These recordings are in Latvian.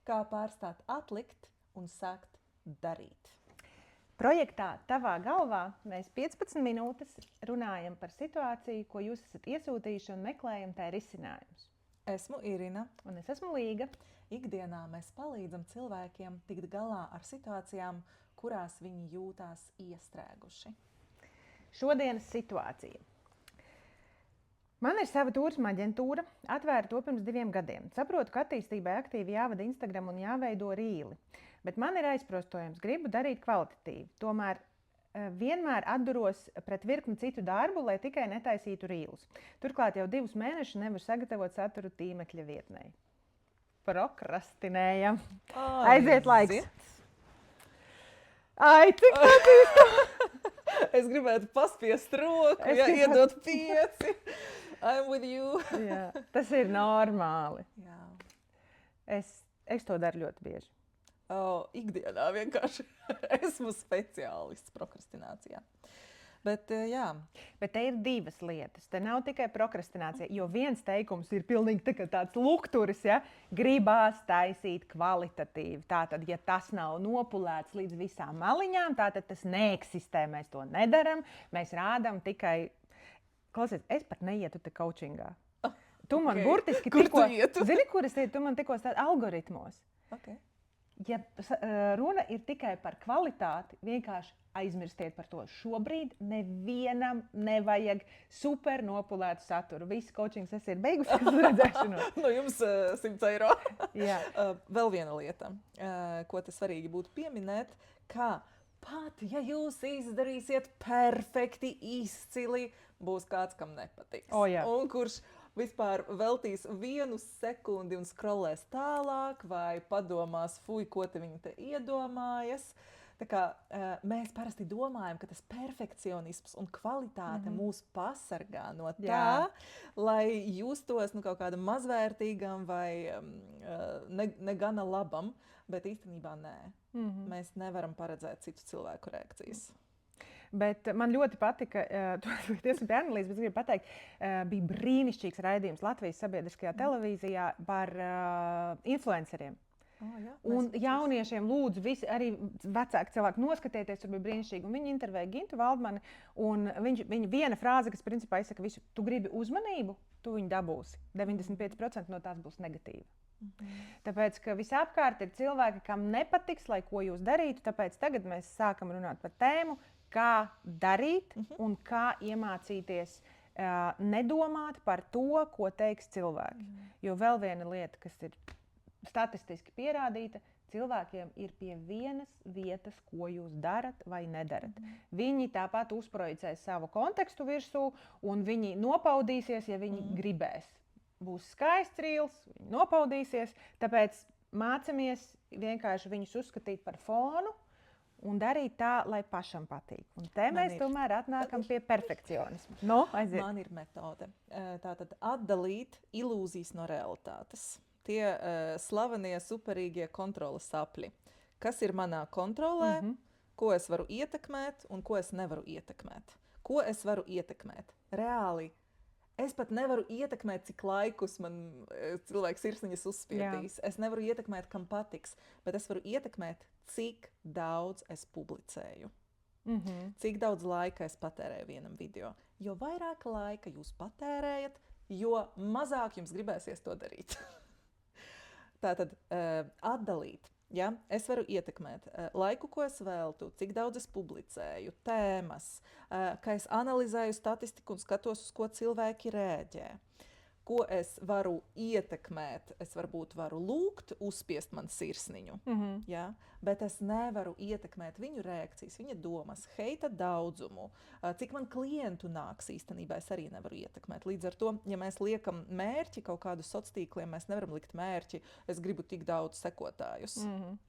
kā pārstāt atlikt un sākt darīt. Projektā Tavā galvā mēs 15 minūtes runājam par situāciju, ko jūs esat iesūtījuši un meklējam tā risinājumus. Esmu Irina. Un es esmu Līga. Ikdienā mēs palīdzam cilvēkiem tikt galā ar situācijām, kurās viņi jūtās iestrēguši. Šodienas situācija. Man ir sava turisma aģentūra, atvēra to pirms 2 gadiem. Saprotu, ka attīstībai aktīvi jāvada Instagram un jāveido rīli. Bet man ir aizprostojums, gribu darīt kvalitatīvi. Tomēr vienmēr atduros pret virkni citu darbu, lai tikai netaisītu rīlus. Turklāt jau 2 mēnešus nevaru sagatavot saturu tīmekļa vietnei. Prokrastinējam. Aiziet laiks. Ai, cik patīstami! Es gribētu paspiest roku, iedot 5. I'm with you. Jā, tas ir normāli. Jā. Es to daru ļoti bieži. Ikdienā vienkārši esmu speciālists prokrastinācijā. Bet, jā. Bet te ir 2 lietas. Te nav tikai prokrastinācija, jo viens teikums ir pilnīgi tāds lukturis, ja? Gribās taisīt kvalitatīvi. Tātad, ja tas nav nopulēts līdz visām maliņām, tātad tas neeksistē. Mēs to nedaram, mēs rādam tikai... Klausies, es pat neietu te coachingā. Tu man burtiski tikko... Zini, kur es ietu? Tu man tikko stādi algoritmos. Okay. Ja runa ir tikai par kvalitāti, vienkārši aizmirstiet par to. Šobrīd nevienam nevajag super nopulētu saturu. Viss coaching sesija ir beigusies uz redzēšanos. No jums 100 eiro. Jā. Vēl viena lieta, ko te svarīgi būtu pieminēt, ka pat, ja jūs izdarīsiet perfekti, izcili, būs kāds, kam nepatiks. Jā. Un kurš vispār veltīs 1 sekundi un skrolēs tālāk, vai padomās, fuj, ko te viņi te iedomājas. Tā kā mēs parasti domājam, ka tas perfekcionisms un kvalitāte mūs pasargā no tā, lai justos kaut kādam mazvērtīgam vai ne gana labam, bet īstenībā nē. Mēs nevaram paredzēt citu cilvēku reakcijas. Bet man ļoti patika, tu pie analīzes, bet gribu pateikt, bija brīnišķīgs raidījums Latvijas sabiedriskajā televīzijā par influenceriem. Un jauniešiem lūdzu, visi arī vecāki cilvēki noskatieties, tur bija brīnišķīgi. Un viņi intervēja Gintu Valdmani, un viņa viena frāze, kas principā izsaka visu, tu gribi uzmanību, tu viņu dabūsi. 95% no tās būs negatīva. Tāpēc, ka visapkārt ir cilvēki, kam nepatiks, lai ko jūs darītu, tāpēc tagad mēs sākam runāt par tēmu, kā darīt un kā iemācīties nedomāt par to, ko teiks cilvēki. Jo vēl viena lieta, kas ir statistiski pierādīta, cilvēkiem ir pie vienas vietas, ko jūs darat vai nedarat. Viņi tāpat uzprojicēs savu kontekstu virsū un viņi nopaudīsies, ja viņi gribēs. Būs skaists rīls, viņi nopaudīsies, tāpēc mācamies vienkārši viņus uzskatīt par fonu un darīt tā, lai pašam patīk. Un te mēs tomēr atnākam pie perfekcionisma. Aiziet. Man ir metode. Tātad atdalīt ilūzijas no realitātes. Tie slavenie superīgie kontroles sapļi. Kas ir manā kontrolē, ko es varu ietekmēt un ko es nevaru ietekmēt. Ko es varu ietekmēt? Reāli. Es pat nevaru ietekmēt, cik laikus man cilvēks sirsniņas uzspiedīs. Es nevaru ietekmēt, kam patiks, bet es varu ietekmēt, cik daudz es publicēju. Cik daudz laika es patērēju vienam video. Jo vairāk laika jūs patērējat, jo mazāk jums gribēsies to darīt. Tātad atdalīt. Ja? Es varu ietekmēt laiku, ko es veltu, cik daudz es publicēju, tēmas, ka es analizēju statistiku un skatos, uz ko cilvēki rēģē. Ko es varu ietekmēt, es varbūt varu lūgt, uzspiest man sirsniņu, ja? Bet es nevaru ietekmēt viņu reakcijas, viņa domas, heita daudzumu, cik man klientu nāks īstenībā, es arī nevaru ietekmēt. Līdz ar to, ja mēs liekam mērķi kaut kādu sociāliem, mēs nevaram likt mērķi, es gribu tik daudz sekotājus.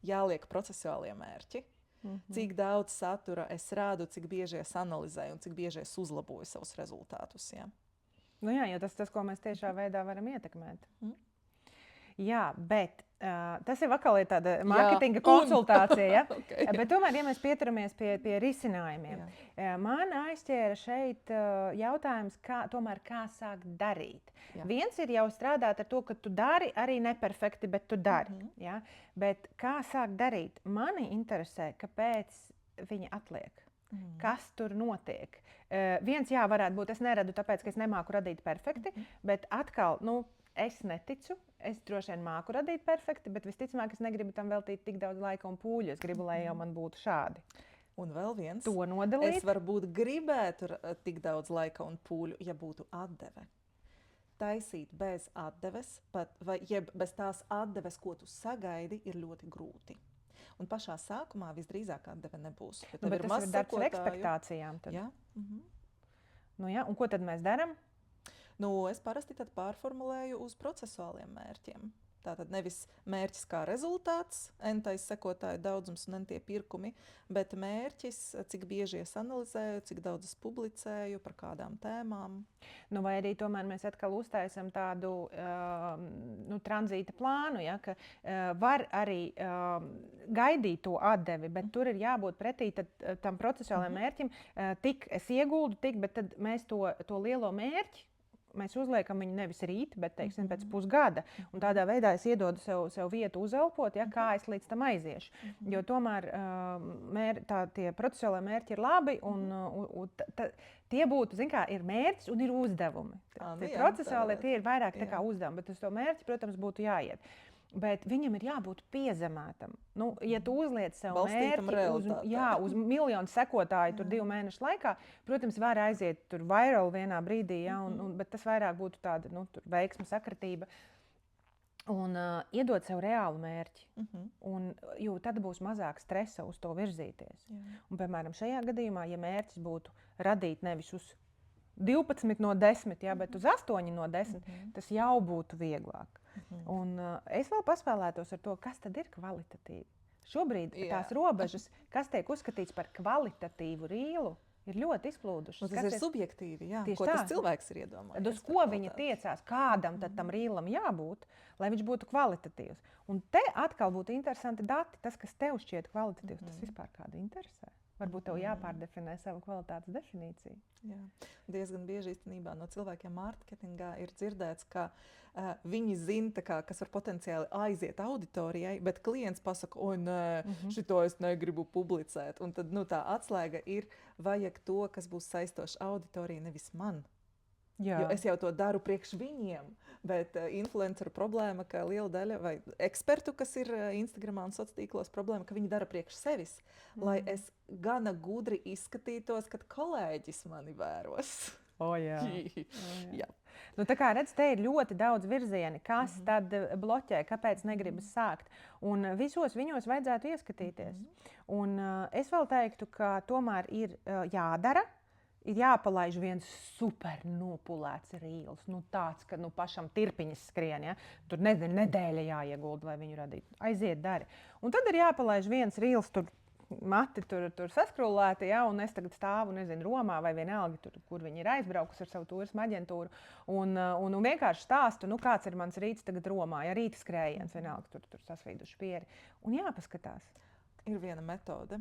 Jāliek procesuālie mērķi. Cik daudz satura es rādu, cik bieži es analizēju un cik bieži es uzlaboju savus rezultātus. Ja? Jo tas, ko mēs tiešā veidā varam ietekmēt. Jā, bet Tas ir atkal tāda mārketinga konsultācija, ja? Okay. Bet tomēr, ja mēs pieturamies pie risinājumiem, man aizķēra šeit jautājums, kā sākt darīt. Viens ir jau strādāt ar to, ka tu dari arī neperfekti, bet tu dari. Ja? Bet kā sākt darīt? Mani interesē, kāpēc viņi atliek. Kas tur notiek? Viens varētu būt, es neredzu, tāpēc, ka es nemāku radīt perfekti, bet atkal, es neticu. Es droši vien māku radīt perfekti, bet visticamāk, es negribu tam veltīt tik daudz laika un pūļu. Es gribu, lai jau man būtu šādi. Un vēl viens. To nodalīt. Es varbūt gribētu tik daudz laika un pūļu, ja būtu atdeve. Taisīt bez atdeves, vai bez tās atdeves, ko tu sagaidi, ir ļoti grūti. Un pašā sākumā visdrīzāk atdeve nebūs. Bet tas ir darbs ar ekspektācijām. Tad. Jā. Un ko tad mēs darām? Es parasti tad pārformulēju uz procesuāliem mērķiem. Tātad nevis mērķis kā rezultāts, entais sekotāju daudzums un entie pirkumi, bet mērķis, cik bieži es analizēju, cik daudz es publicēju, par kādām tēmām. Vai arī tomēr mēs atkal uztaisam tādu tranzīta plānu, ja, ka var arī gaidīt to atdevi, bet tur ir jābūt pretī tam procesuālajam mērķim. Tik es ieguldu, bet tad mēs to lielo mērķi, mēs uzliekam viņu nevis rīt, bet teiksim, pēc pusgada. Un tādā veidā es iedodu sev vietu uzelpot, kā es līdz tam aiziešu. Jo tomēr tie procesuālai mērķi ir labi, un tie būtu, ir mērķis un ir uzdevumi. Tie procesuālie tie ir vairāk tā kā uzdevumi, bet uz to mērķi, protams, būtu jāiet. Bet viņam ir jābūt piezemētam. Ja tu uzliec sev mērķi uz miljonu sekotāju 2 mēnešu laikā, protams, var aiziet tur viral vienā brīdī, bet tas vairāk būtu tāda veiksma sakritība. Un iedot sev reālu mērķi. Jo tad būs mazāk stresa uz to virzīties. Un, piemēram, šajā gadījumā, ja mērķis būtu radīt nevis uz 12 no 10, bet uz 8 no 10, tas jau būtu vieglāk. Un es vēl paspēlētos ar to, kas tad ir kvalitatīvi. Šobrīd tās robežas, kas tiek uzskatīts par kvalitatīvu rīlu, ir ļoti izplūdušas. Tas ir subjektīvi, ko tas cilvēks ir iedomājies. Uz ko viņa tiecās, kādam tad tam rīlam jābūt, lai viņš būtu kvalitatīvs. Un te atkal būtu interesanti dati, tas, kas tev šķiet kvalitatīvs, tas vispār kādu interesē. Varbūt tev jāpārdefinē savu kvalitātes definīciju. Jā. Diezgan bieži īstenībā no cilvēkiem mārketingā ir dzirdēts, ka viņi zina, kas var potenciāli aiziet auditorijai, bet klients pasaka, šito es negribu publicēt. Un tad tā atslēga ir, vajag to, kas būs saistoši auditorijai, nevis man. Jā. Jo es jau to daru priekš viņiem, bet influenceru problēma, ka liela daļa, vai ekspertu, kas ir Instagramā un sociālos tīklos, problēma, ka viņi dara priekš sevis, lai es gana gudri izskatītos, kad kolēģis mani vēros. Jā. Jā. Tā kā redz, te ir ļoti daudz virzieni, kas tad bloķē, kāpēc negribas sākt. Un visos viņos vajadzētu ieskatīties. Un es vēl teiktu, ka tomēr ir jādara. Ir jāpalaiž viens super nopulēts rīls, tāds, ka pašam tirpiņas skrien, ja? Tur nedēļa jāiegulda, lai viņu radītu. Aiziet, dari. Un tad ir jāpalaiž viens rīls, tur mati tur saskrūlēti, ja? Un es tagad stāvu, Romā vai vienalga, kur viņi ir aizbraukusi ar savu turismu aģentūru. Un vienkārši stāstu, kāds ir mans rīts tagad Romā, ja rīta skrējiens, vienalga, tur sasvīduši pieri. Un jāpaskatās. Ir viena metode,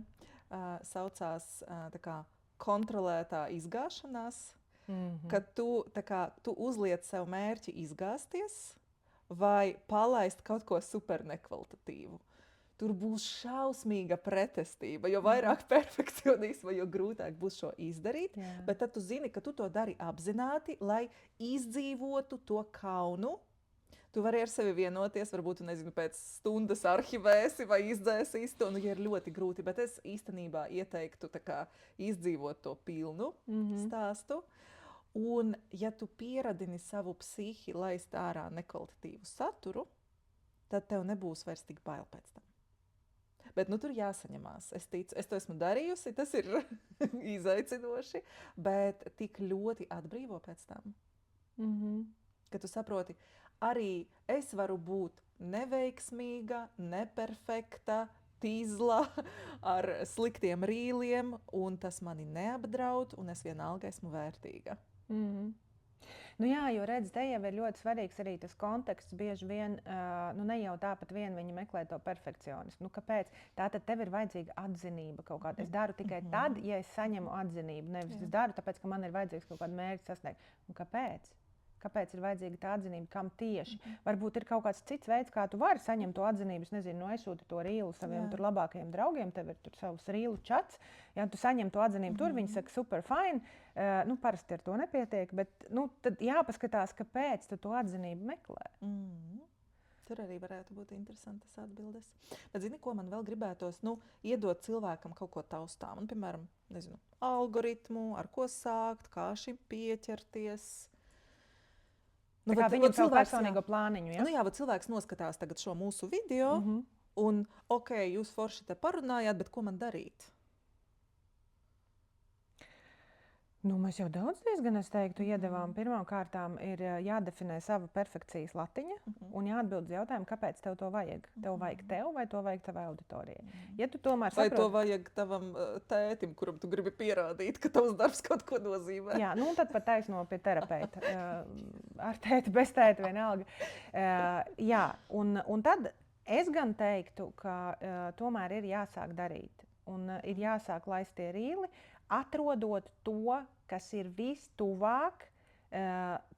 saucās kontrolētā izgāšanās, kad tu uzliec sev mērķi izgāzties vai palaist kaut ko super nekvalitatīvu. Tur būs šausmīga pretestība, jo vairāk perfekcionisma, jo grūtāk būs šo izdarīt. Jā. Bet tad tu zini, ka tu to dari apzināti, lai izdzīvotu to kaunu. Tu vari ar sevi vienoties, varbūt, pēc stundas arhivēsi vai izdzēsīs to, ja ir ļoti grūti, bet es īstenībā ieteiktu izdzīvot to pilnu stāstu. Un, ja tu pieradini savu psihi laist ārā nekvalitatīvu saturu, tad tev nebūs vairs tik bail pēc tam. Bet tur jāsaņemās. Es ticu, es to esmu darījusi, tas ir izaicinoši, bet tik ļoti atbrīvo pēc tam. Ka tu saproti, arī es varu būt neveiksmīga, neperfekta, tīzla, ar sliktiem rīliem, un tas mani neapdraud, un es vienalga esmu vērtīga. Nu jā, jo redz, te jau ir ļoti svarīgs arī tas konteksts. Bieži vien, ne jau tāpat vien viņi meklē to perfekcionismu. Kāpēc? Tātad tev ir vajadzīga atzinība kaut kāda. Es daru tikai tad, ja es saņemu atzinību. Nevis es daru, tāpēc, ka man ir vajadzīgs kaut kāda mērķa sasniegt. Un kāpēc? Kāpēc ir vajadzīga tā atzinība, kam tieši? Varbūt ir kaut kāds cits veids, kā tu vari saņemt to atzinību. Es nezinu, aizsūti to rīlu saviem labākajiem draugiem, tev ir savs rīlu čats. Ja tu saņem to atzinību tur, viņi saka, super, fine. Parasti ar to nepietiek, bet tad jāpaskatās, kāpēc tu to atzinību meklē. Tur arī varētu būt interesantas atbildes. Bet zini, ko man vēl gribētos? Iedot cilvēkam kaut ko taustām. Un, piemēram, nezinu, algoritmu, ar ko sākt, kā šim pieķerties. Kā viņam savu personīgo plāniņu, ja? Jā, bet cilvēks noskatās tagad šo mūsu video, un, jūs forši te parunājāt, bet ko man darīt? Mēs jau daudz diezgan, es teiktu, iedevām. Pirmkārtām ir jādefinē sava perfekcijas latiņa un jāatbild uz jautājumu, kāpēc tev to vajag. Tev vajag tev vai to vajag tavai auditorijai? Ja tu tomēr saproti... Vai to vajag tavam tētim, kuram tu gribi pierādīt, ka tavs darbs kaut ko nozīmē? Jā, tad pat taisno pie terapeita. Ar tēti, bez tēti vienalga. Jā, un tad es gan teiktu, ka tomēr ir jāsāk darīt. Un ir jāsāk laist tie rīli, atrodot to, kas ir vistuvāk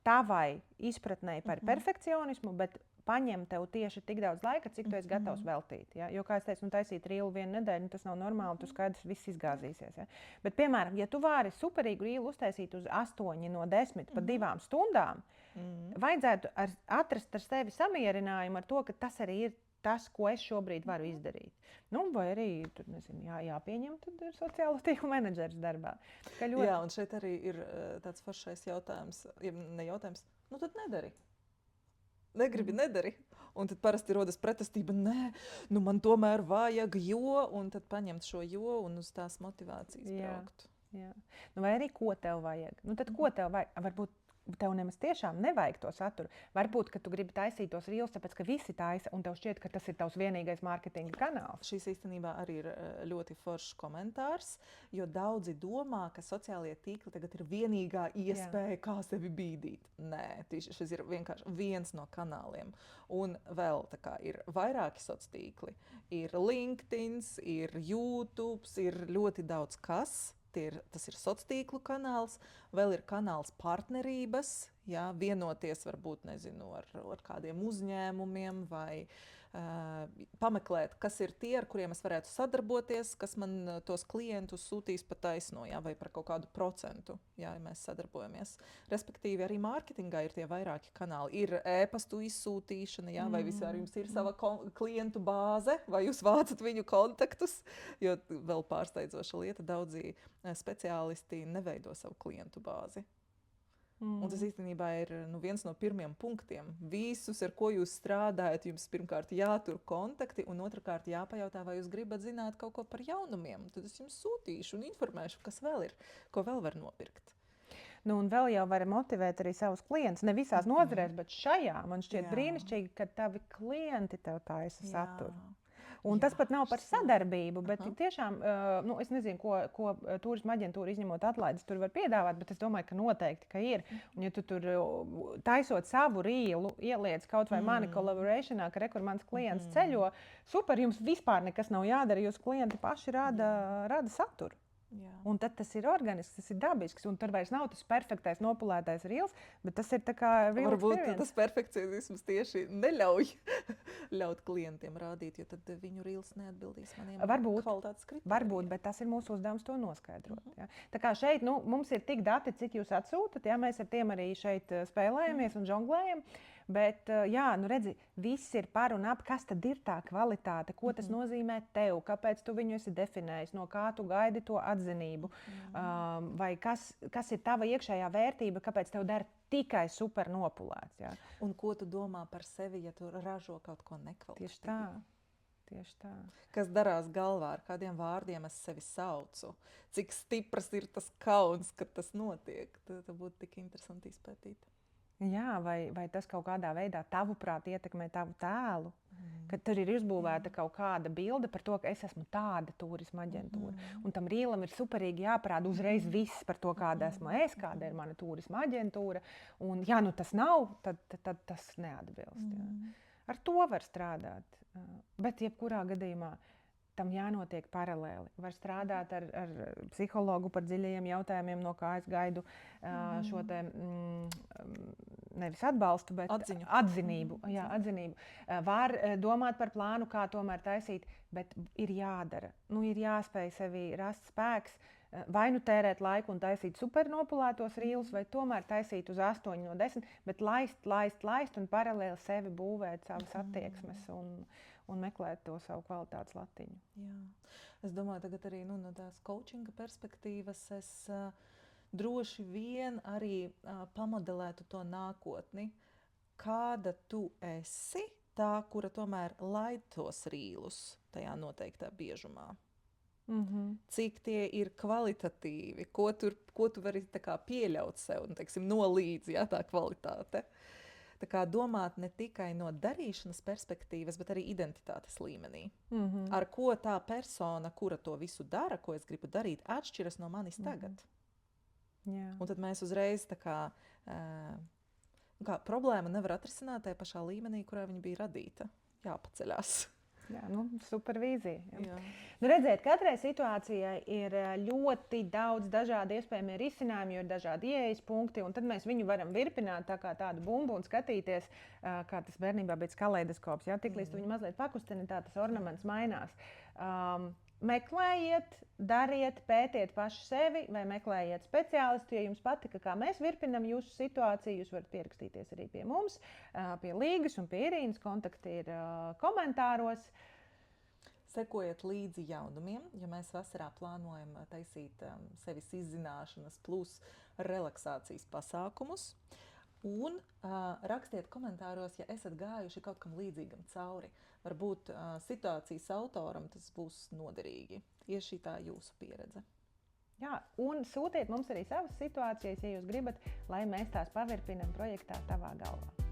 tavai izpratnei par perfekcionismu, bet paņem tev tieši tik daudz laika, cik tu esi gatavs veltīt. Ja? Jo, kā es teicu, taisīt rīlu vienu nedēļu, tas nav normāli, tu skaidrs, viss izgāzīsies. Ja? Bet, piemēram, ja tu vari superīgu rīlu uztaisīt uz 8 no 10 pa 2 stundām, vajadzētu atrast ar sevi samierinājumu ar to, ka tas arī ir tas, ko es šobrīd varu izdarīt. Vai arī, jāpieņem sociālo tīklu menedžeris darbā. Ļoti... Jā, un šeit arī ir tāds foršais jautājums, ja ne jautājums, tad nedari. Negribi, nedari. Un tad parasti rodas pretestība, nē, man tomēr vajag, un tad paņemt šo un uz tās motivācijas braukt. Jā. Vai arī, ko tev vajag? Tad ko tev vajag? Varbūt tev nemaz tiešām nevajag to saturu. Varbūt, ka tu gribi taisīt tos rīlus, tāpēc, ka visi taisa, un tev šķiet, ka tas ir tavs vienīgais mārketinga kanāls. Šīs īstenībā arī ir ļoti foršs komentārs, jo daudzi domā, ka sociālie tīkli tagad ir vienīgā iespēja, kā sevi bīdīt. Nē, šis ir vienkārši viens no kanāliem. Un vēl ir vairāki sociālie tīkli. Ir LinkedIn, ir YouTube, ir ļoti daudz kas. Tas ir sociālo tīklu kanāls, vēl ir kanāls partnerības, vienoties varbūt, nezinu, ar kādiem uzņēmumiem vai pameklēt, kas ir tie, ar kuriem es varētu sadarboties, kas man tos klientus sūtīs pa taisno, vai par kaut kādu procentu, ja mēs sadarbojamies. Respektīvi, arī mārketingā ir tie vairāki kanāli. Ir e-pastu izsūtīšana, vai vispār jums ir sava klientu bāze, vai jūs vācat viņu kontaktus, jo vēl pārsteidzoša lieta, daudzi speciālisti neveido savu klientu bāzi. Un tas īstenībā ir viens no pirmiem punktiem. Visus, ar ko jūs strādājat, jums pirmkārt jātur kontakti, un otrkārt jāpajautā, vai jūs gribat zināt kaut ko par jaunumiem. Tad es jums sūtīšu un informēšu, kas vēl ir, ko vēl var nopirkt. Un vēl jau var motivēt arī savus klientus. Ne visās nozarēs, bet šajā man šķiet brīnišķīgi, ka tavi klienti tev taisa saturu. Un tas pat nav par sadarbību, bet tiešām, es nezinu, ko turisma aģentūra izņemot atlaides tur var piedāvāt, bet es domāju, ka noteikti, ka ir. Un ja tu tur taisot savu rīlu, ieliec kaut vai mani collaborationā, ka rekur mans klients ceļo, super, jums vispār nekas nav jādara, jūs klienti paši rada saturu. Jā. Un tad tas ir organisks, tas ir dabisks, un tur vairs nav tas perfektais, nopulētais rīls, bet tas ir tā kā real varbūt experience. Tas perfekcionisms tieši neļauj ļaut klientiem rādīt, jo tad viņu rīls neatbildīs maniem kvalitātes kritērijiem. Varbūt, bet tas ir mūsu uzdevums to noskaidrot. Ja. Tā kā šeit, mums ir tik dati, cik jūs atsūtat, ja mēs ar tiem arī šeit spēlējamies un žonglējam. Bet, redzi, viss ir par un ap, kas tad ir tā kvalitāte, ko tas nozīmē tev, kāpēc tu viņu esi definējis, no kā tu gaidi to atzinību, vai kas ir tava iekšējā vērtība, kāpēc tev dara tikai super nopulēts. Ja? Un ko tu domā par sevi, ja tu ražo kaut ko nekvalitatīvu? Tieši tā. Kas darās galvā, ar kādiem vārdiem es sevi saucu, cik stipras ir tas kauns, kad tas notiek, tad būtu tik interesanti izpētīt. Jā, vai tas kaut kādā veidā tavuprāt ietekmē tavu tēlu? Kad tur ir uzbūvēta kaut kāda bilde par to, ka es esmu tāda turisma aģentūra. Un tam rīlam ir superīgi jāparāda uzreiz viss par to, kāda esmu es, kāda ir mana turisma aģentūra. Un ja nu tas nav, tad tas neatbilst. Jā. Ar to var strādāt. Bet jebkurā gadījumā tam jānotiek paralēli. Var strādāt ar psihologu par dziļajiem jautājumiem, no kā es gaidu šo te nevis atbalstu, bet atzinību. Jā, atzinību. Var domāt par plānu, kā tomēr taisīt, bet ir jādara. Nu, ir jāspēj sevi rast spēks, vai nu tērēt laiku un taisīt supernopulētos rīlus, vai tomēr taisīt uz 8 no 10, bet laist un paralēli sevi būvēt savas attieksmes un meklēt to savu kvalitātes latiņu. Jā. Es domāju, tagad arī no tās coachinga perspektīvas es droši vien arī pamodelētu to nākotni. Kāda tu esi, tā, kura tomēr laid tos rīlus tajā noteiktā biežumā. Cik tie ir kvalitatīvi, ko tu vari tā kā pieļaut sev, teiksim, nolīdz, jā, tā kvalitāte. Tā kā domāt ne tikai no darīšanas perspektīvas, bet arī identitātes līmenī. Ar ko tā persona, kura to visu dara, ko es gribu darīt, atšķiras no manis tagad. Jā. Un tad mēs uzreiz tā kā problēma nevar atrisināt tajā pašā līmenī, kurā viņa bija radīta. Jāpaceļās. Jā, nu, supervīzija. Jā. Nu, redziet, katrai situācijai ir ļoti daudz dažādu iespējami risinājumi, jo ir dažādi ieejas punkti, un tad mēs viņu varam virpināt tā kā tādu bumbu un skatīties, kā tas bērnībā bija kaleidoskops. Ja? Tiklīdz tu viņu mazliet pakustini, tā tas ornaments mainās. Meklējiet, dariet, pētiet paši sevi vai meklējiet speciālistu. Ja jums patika, kā mēs virpinam jūsu situāciju, jūs varat pierakstīties arī pie mums, pie Līgas un pie Irīnas. Kontakti ir komentāros. Sekojiet līdzi jaunumiem, ja mēs vasarā plānojam taisīt sevis izzināšanas plus relaksācijas pasākumus. Un rakstiet komentāros, ja esat gājuši kaut kam līdzīgam cauri. Varbūt situācijas autoram tas būs noderīgi. Tieši tā jūsu pieredze. Jā, un sūtiet mums arī savas situācijas, ja jūs gribat, lai mēs tās pavirpinam projektā tavā galvā.